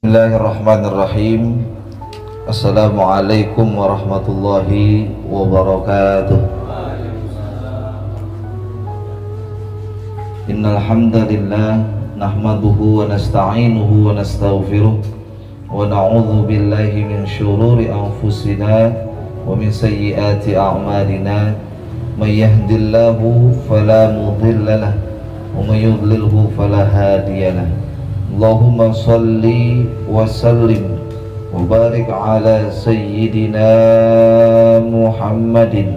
Bismillahirrahmanirrahim. Assalamualaikum warahmatullahi wabarakatuh. Innal hamdalillah nahmaduhu wa nasta'inuhu wa nastaghfiruh wa na'udzu billahi min shururi anfusina wa min sayyiati a'malina. May yahdihillahu fala mudilla lahu wa may yudlilhu fala hadiya lahu. Allahumma salli wa sallim wa barik ala sayyidina Muhammadin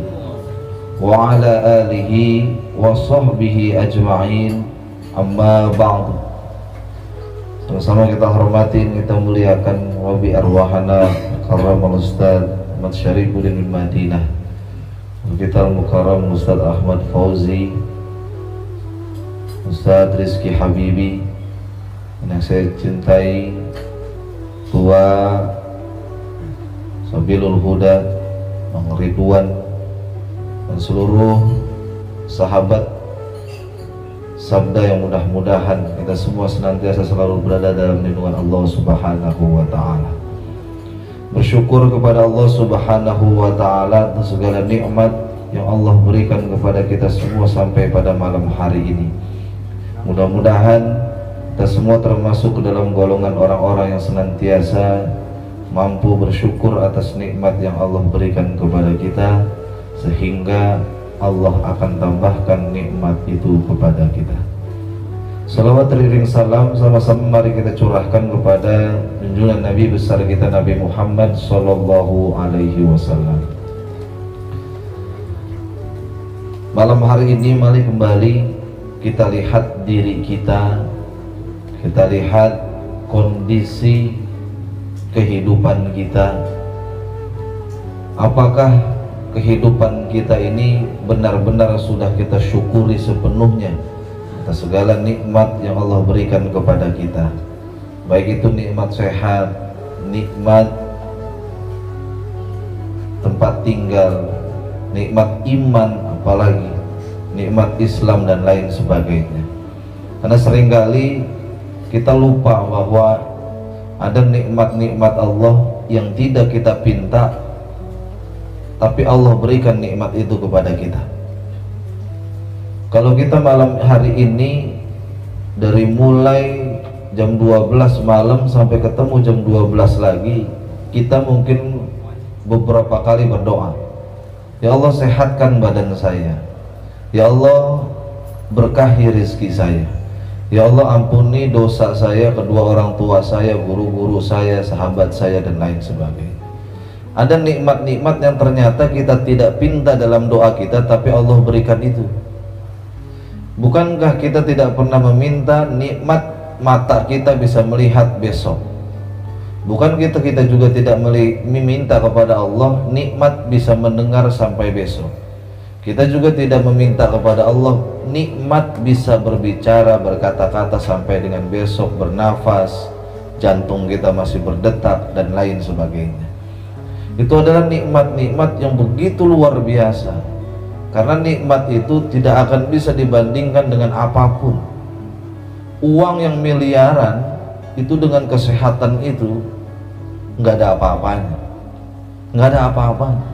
wa ala alihi wa sahbihi ajma'in, amma ba'du. Sama-sama kita hormatin, kita muliakan wa bi arwahana karramal Ustaz Ahmad Syarifuddin bin Madinah, kita al-mukarram Ustaz Ahmad Fauzi, Ustaz Rizki Habibi yang saya cintai, Tua Sabilul Huda, Bang Ridwan, dan seluruh sahabat sabda yang mudah-mudahan kita semua senantiasa selalu berada dalam lindungan Allah Subhanahu wa ta'ala. Bersyukur kepada Allah Subhanahu wa ta'ala atas segala nikmat yang Allah berikan kepada kita semua sampai pada malam hari ini. Mudah-mudahan kita semua termasuk ke dalam golongan orang-orang yang senantiasa mampu bersyukur atas nikmat yang Allah berikan kepada kita, sehingga Allah akan tambahkan nikmat itu kepada kita. Salawat teriring salam sama-sama mari kita curahkan kepada junjungan Nabi besar kita, Nabi Muhammad Sallallahu Alaihi Wasallam. Malam hari ini mari kembali kita lihat diri kita, kita lihat kondisi kehidupan kita. Apakah kehidupan kita ini benar-benar sudah kita syukuri sepenuhnya atas segala nikmat yang Allah berikan kepada kita, baik itu nikmat sehat, nikmat tempat tinggal, nikmat iman, apalagi nikmat Islam dan lain sebagainya. Karena seringkali kita lupa bahwa ada nikmat-nikmat Allah yang tidak kita pinta, tapi Allah berikan nikmat itu kepada kita. Kalau kita malam hari ini dari mulai jam 12 malam sampai ketemu jam 12 lagi, kita mungkin beberapa kali berdoa, ya Allah sehatkan badan saya, ya Allah berkahi rezeki saya, ya Allah ampuni dosa saya, kedua orang tua saya, guru-guru saya, sahabat saya, dan lain sebagainya. Ada nikmat-nikmat yang ternyata kita tidak pinta dalam doa kita, tapi Allah berikan itu. Bukankah kita tidak pernah meminta nikmat mata kita bisa melihat besok? Bukan kita juga tidak meminta kepada Allah nikmat bisa mendengar sampai besok. Kita juga tidak meminta kepada Allah nikmat bisa berbicara, berkata-kata sampai dengan besok, bernafas, jantung kita masih berdetak, dan lain sebagainya. Itu adalah nikmat-nikmat yang begitu luar biasa. Karena nikmat itu tidak akan bisa dibandingkan dengan apapun. Uang yang miliaran itu dengan kesehatan itu nggak ada apa-apanya, nggak ada apa-apanya.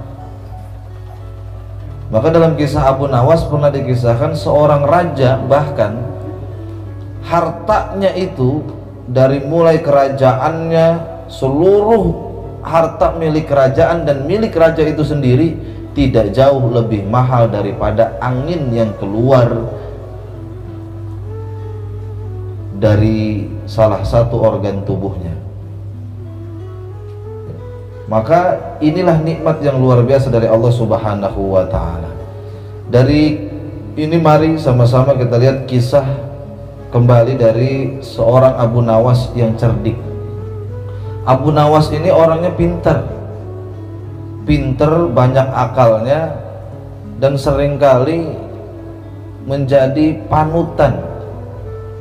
Maka dalam kisah Abu Nawas pernah dikisahkan seorang raja, bahkan hartanya itu dari mulai kerajaannya, seluruh harta milik kerajaan dan milik raja itu sendiri tidak jauh lebih mahal daripada angin yang keluar dari salah satu organ tubuhnya. Maka inilah nikmat yang luar biasa dari Allah Subhanahu wa ta'ala. Dari ini mari sama-sama kita lihat kisah kembali dari seorang Abu Nawas yang cerdik. Abu Nawas ini orangnya pintar, banyak akalnya, dan seringkali menjadi panutan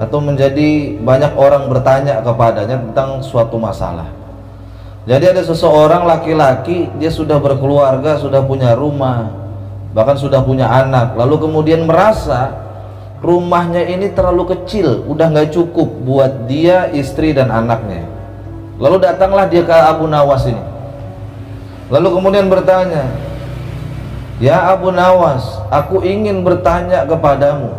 atau menjadi banyak orang bertanya kepadanya tentang suatu masalah. Jadi ada seseorang laki-laki, dia sudah berkeluarga, sudah punya rumah, bahkan sudah punya anak, lalu kemudian merasa rumahnya ini terlalu kecil, udah nggak cukup buat dia, istri dan anaknya. Lalu datanglah dia ke Abu Nawas ini. Lalu kemudian bertanya, "Ya Abu Nawas, aku ingin bertanya kepadamu.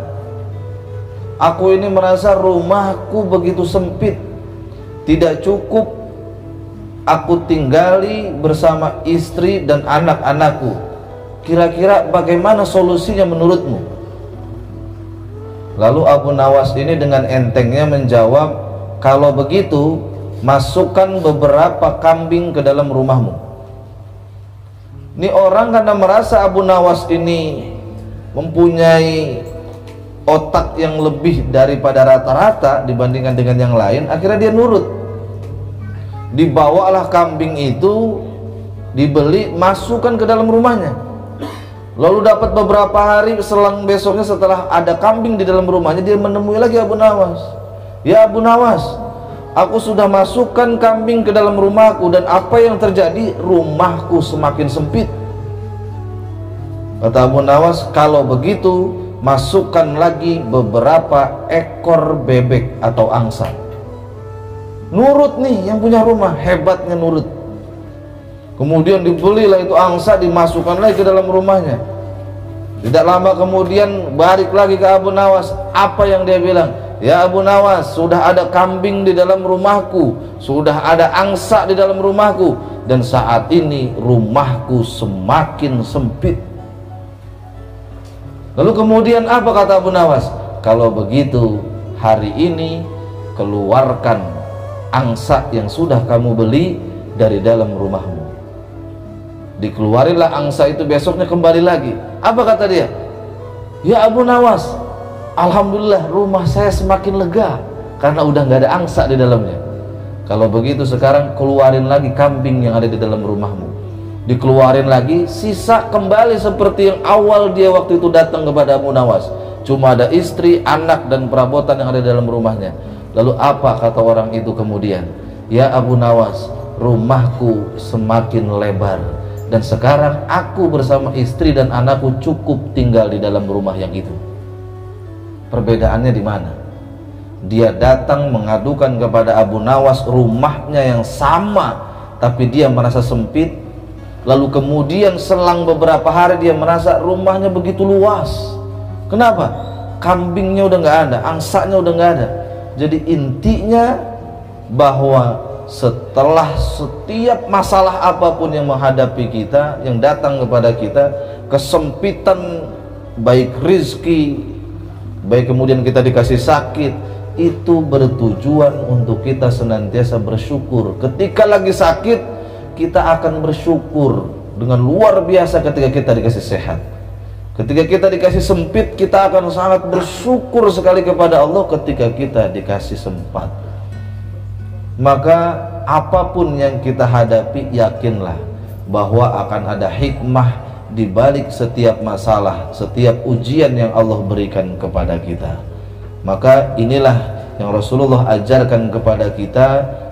Aku ini merasa rumahku begitu sempit, tidak cukup aku tinggali bersama istri dan anak-anakku. Kira-kira bagaimana solusinya menurutmu?" Lalu Abu Nawas ini dengan entengnya menjawab, "Kalau begitu, masukkan beberapa kambing ke dalam rumahmu." Ini orang karena merasa Abu Nawas ini mempunyai otak yang lebih daripada rata-rata dibandingkan dengan yang lain, akhirnya dia nurut. Dibawalah kambing itu, dibeli, masukkan ke dalam rumahnya. Lalu dapat beberapa hari selang besoknya, setelah ada kambing di dalam rumahnya, dia menemui lagi Abu Nawas. "Ya Abu Nawas, aku sudah masukkan kambing ke dalam rumahku, dan apa yang terjadi? Rumahku semakin sempit." Kata Abu Nawas, "Kalau begitu, masukkan lagi beberapa ekor bebek atau angsa." Nurut nih yang punya rumah, hebatnya nurut. Kemudian dibelilah itu angsa, dimasukkan lagi ke dalam rumahnya. Tidak lama kemudian balik lagi ke Abu Nawas. Apa yang dia bilang? "Ya Abu Nawas, sudah ada kambing di dalam rumahku, sudah ada angsa di dalam rumahku, dan saat ini rumahku semakin sempit." Lalu kemudian apa kata Abu Nawas? "Kalau begitu, hari ini keluarkan angsa yang sudah kamu beli dari dalam rumahmu." Dikeluarilah angsa itu, besoknya kembali lagi. Apa kata dia? "Ya Abu Nawas, alhamdulillah rumah saya semakin lega karena udah nggak ada angsa di dalamnya. Kalau begitu sekarang keluarin lagi kambing yang ada di dalam rumahmu." Dikeluarin lagi, sisa kembali seperti yang awal dia waktu itu datang kepada Abu Nawas. Cuma ada istri, anak, dan perabotan yang ada di dalam rumahnya. Lalu apa kata orang itu kemudian? "Ya Abu Nawas, rumahku semakin lebar, dan sekarang aku bersama istri dan anakku cukup tinggal di dalam rumah yang itu." Perbedaannya di mana? Dia datang mengadukan kepada Abu Nawas rumahnya yang sama, tapi dia merasa sempit. Lalu kemudian selang beberapa hari dia merasa rumahnya begitu luas. Kenapa? Kambingnya udah nggak ada, angsanya udah nggak ada. Jadi intinya bahwa setelah setiap masalah apapun yang menghadapi kita, yang datang kepada kita, kesempitan baik rizki, baik kemudian kita dikasih sakit, itu bertujuan untuk kita senantiasa bersyukur. Ketika lagi sakit, kita akan bersyukur dengan luar biasa ketika kita dikasih sehat. Ketika kita dikasih sempit, kita akan sangat bersyukur sekali kepada Allah ketika kita dikasih sempat. Maka apapun yang kita hadapi, yakinlah bahwa akan ada hikmah di balik setiap masalah, setiap ujian yang Allah berikan kepada kita. Maka inilah yang Rasulullah ajarkan kepada kita.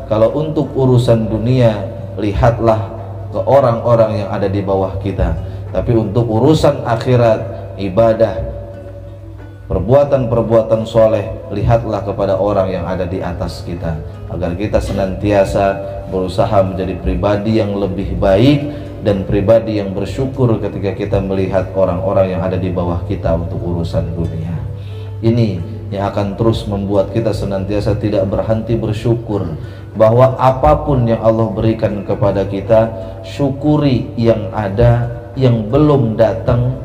Kalau untuk urusan dunia, lihatlah ke orang-orang yang ada di bawah kita. Tapi untuk urusan akhirat, ibadah, perbuatan-perbuatan soleh, lihatlah kepada orang yang ada di atas kita, agar kita senantiasa berusaha menjadi pribadi yang lebih baik dan pribadi yang bersyukur ketika kita melihat orang-orang yang ada di bawah kita untuk urusan dunia. Ini yang akan terus membuat kita senantiasa tidak berhenti bersyukur, bahwa apapun yang Allah berikan kepada kita, syukuri yang ada. Yang belum datang,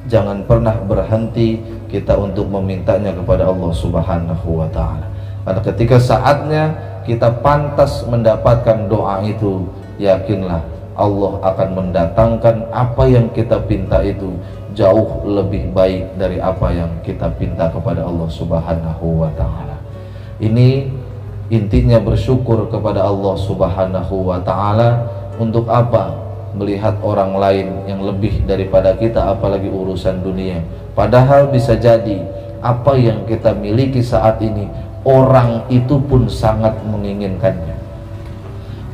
jangan pernah berhenti kita untuk memintanya kepada Allah Subhanahu wa ta'ala. Karena ketika saatnya kita pantas mendapatkan doa itu, yakinlah Allah akan mendatangkan apa yang kita pinta itu jauh lebih baik dari apa yang kita pinta kepada Allah Subhanahu wa ta'ala. Ini intinya bersyukur kepada Allah Subhanahu wa ta'ala. Untuk apa? Melihat orang lain yang lebih daripada kita, apalagi urusan dunia. Padahal bisa jadi apa yang kita miliki saat ini, orang itu pun sangat menginginkannya.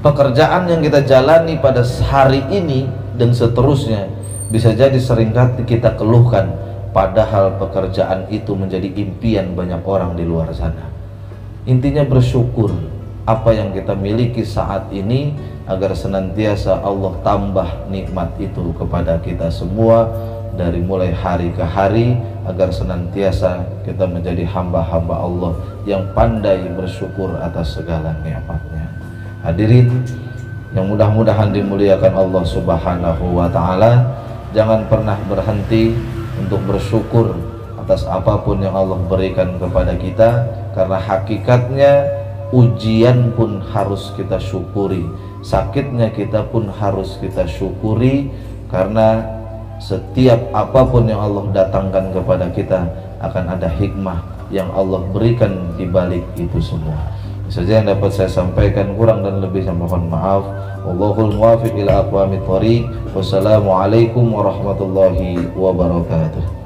Pekerjaan yang kita jalani pada hari ini dan seterusnya, bisa jadi seringkali kita keluhkan, padahal pekerjaan itu menjadi impian banyak orang di luar sana. Intinya bersyukur. apa yang kita miliki saat ini, agar senantiasa Allah tambah nikmat itu kepada kita semua dari mulai hari ke hari, agar senantiasa kita menjadi hamba-hamba Allah yang pandai bersyukur atas segala nikmatnya. Hadirin yang mudah-mudahan dimuliakan Allah Subhanahu wa Ta'ala, jangan pernah berhenti untuk bersyukur atas apapun yang Allah berikan kepada kita, karena hakikatnya ujian pun harus kita syukuri, sakitnya kita pun harus kita syukuri, karena setiap apapun yang Allah datangkan kepada kita akan ada hikmah yang Allah berikan di balik itu semua. Itu saja yang dapat saya sampaikan, kurang dan lebih saya mohon maaf. Wallahul muwaffiq ila aqwamit thoriq. Wassalamualaikum warahmatullahi wabarakatuh.